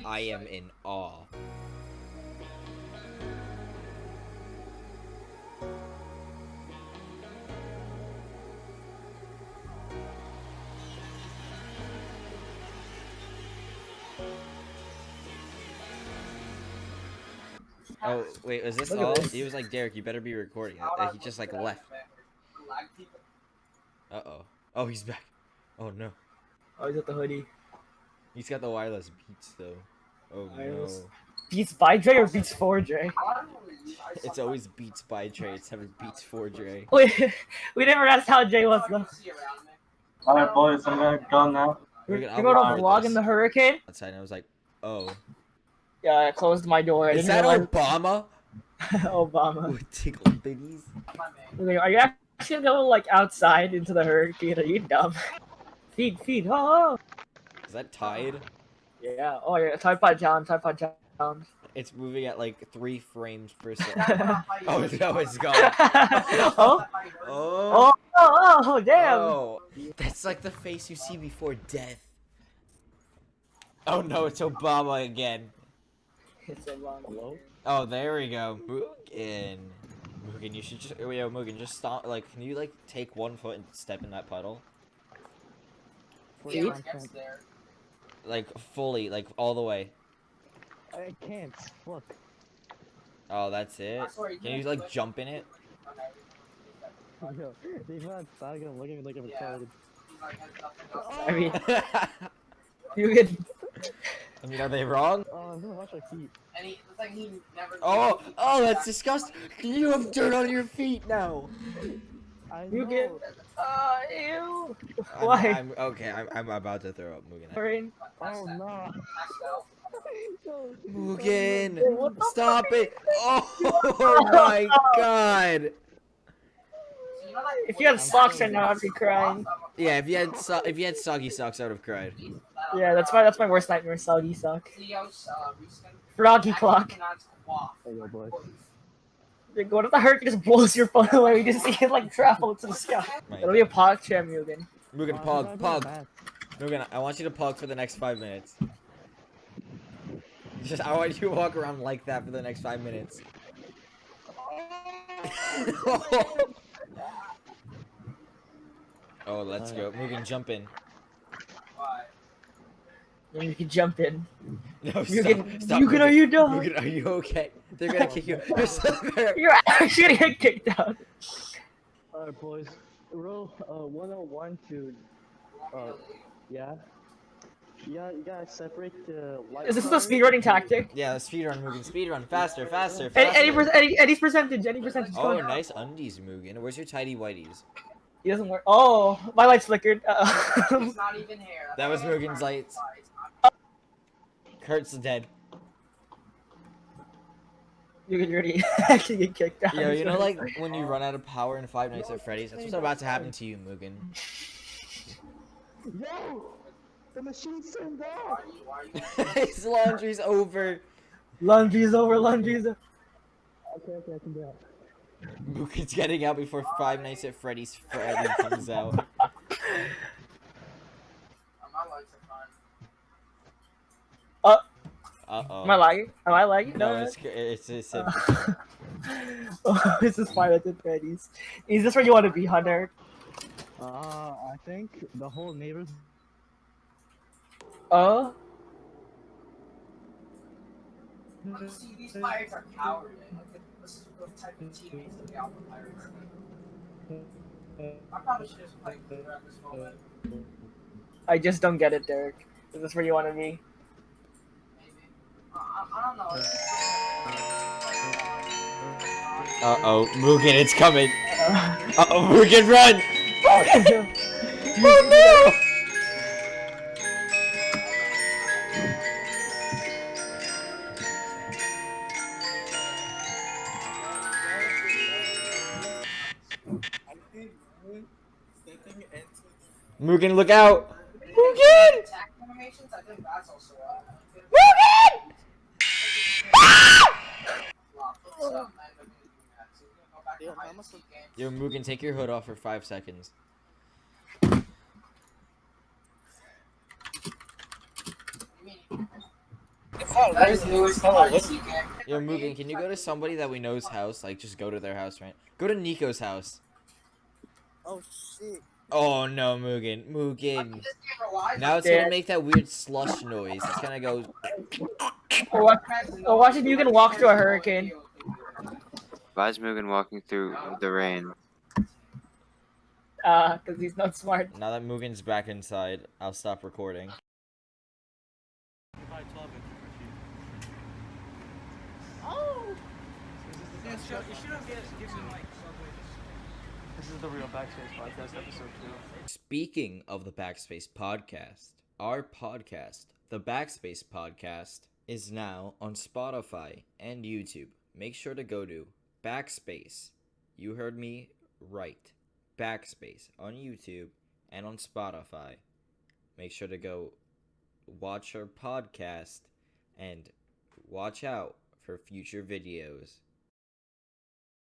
I am in awe. Oh, wait, is this all? He was like, Derek, you better be recording it. He just, like, left. Uh-oh. Oh, he's back. Oh, no. Oh, he's got the hoodie. He's got the wireless Beats, though. Oh, Wireless. no. Beats by Dre or Beats for Dre? It's always Beats by Dre. It's never Beats for Dre. Wait, we never asked how Dre was, though. Alright, boys, I'm gonna go now. You're going to vlog in the hurricane? Outside, and I was like, oh. Yeah, I closed my door. Is that Obama? Obama. With tickle biggies? Are you actually gonna go, like, outside into the hurricane? Are you dumb? Feed, oh! Is that Tide? Yeah, oh yeah, Tide Pod Challenge. It's moving at like 3 frames per second. Oh, no, it's gone. Oh, damn! Oh, that's like the face you see before death. Oh no, it's Obama again. It's Obama. Hello? Oh, there we go. Mugen, you should just. Yo, Mugen, just stop. Like, can you like take 1 foot and step in that puddle? Feet? Like fully, like all the way. I can't. Look. Oh, that's it. Can you like jump in it? Yo, he's not gonna look at me like I'm retarded. I mean, you can. I mean, are they wrong? Oh, I'm gonna wash my feet. Oh, that's disgusting. You have dirt on your feet now. You can. Ew. Why? I'm about to throw up, Mugen. Rain. Oh no. Mugen, stop it! Oh my god! If you had socks right now, I'd be crying. Yeah, if you had soggy socks, I would have cried. Yeah, that's my worst nightmare. Soggy sock. Froggy clock. Hey, yo, boy. Like, what if the hurricane just blows your phone away? You just see it like travel to the sky. It'll be a pog chair, Mugen. Mugen, pog. Mugen, I want you to pog for the next 5 minutes. I want you to walk around like that for the next 5 minutes. Oh, let's go. Mugen, jump in. And you can jump in. No, Mugen, are you done? Mugen, are you okay? They're gonna kick you. You're still there. You're actually gonna get kicked out. Alright, boys. Row 101 to. Yeah. Yeah, you gotta separate the light. Is this the speedrunning tactic? Yeah, speedrun, Mugen. Speedrun. Faster. Any percentage. Oh, nice undies, Mugen. Where's your tidy whities? He doesn't work. Oh, my light flickered. It's not even hair. That was Mugen's lights. Kurt's dead. You can already actually get kicked out. Yo, you know, like when you run out of power in Five Nights at Freddy's? That's what's about to happen to you, Mugen. Yo! The machine's turned off! His laundry's over. Laundry's over. Okay, I can do it. Mugen's getting out before Five Nights at Freddy's Freddy comes out. Uh-oh. Am I lagging? No, it's him. Oh, this is Five Nights at Freddy's. Is this where you want to be, Hunter? I think the whole neighborhood. See, these pirates are cowardly. This is the type of teammates that we offer pirates. I probably should just play at this moment. I just don't get it, Derek. Is this where you want to be? Maybe. I don't know. Uh-oh, Mugen, it's coming. Uh-oh, Mugen, run! Oh no! Mugen, look out! Mugen! Attack animations, I think that's also Mugen! Yo, Mugen, take your hood off for 5 seconds. That is the newest color. Yo, Mugen, can you go to somebody that we know's house? Like, just go to their house, right? Go to Nico's house. Oh shit. Oh no, Mugen. Mugen. Now it's gonna make that weird slush noise. It's gonna go. Or watch if you can walk through a hurricane. Why is Mugen walking through the rain? Because he's not smart. Now that Mugen's back inside, I'll stop recording. This is the real Backspace Podcast, episode 2. Speaking of the Backspace Podcast, our podcast, the Backspace Podcast, is now on Spotify and YouTube. Make sure to go to Backspace. You heard me right. Backspace on YouTube and on Spotify. Make sure to go watch our podcast and watch out for future videos.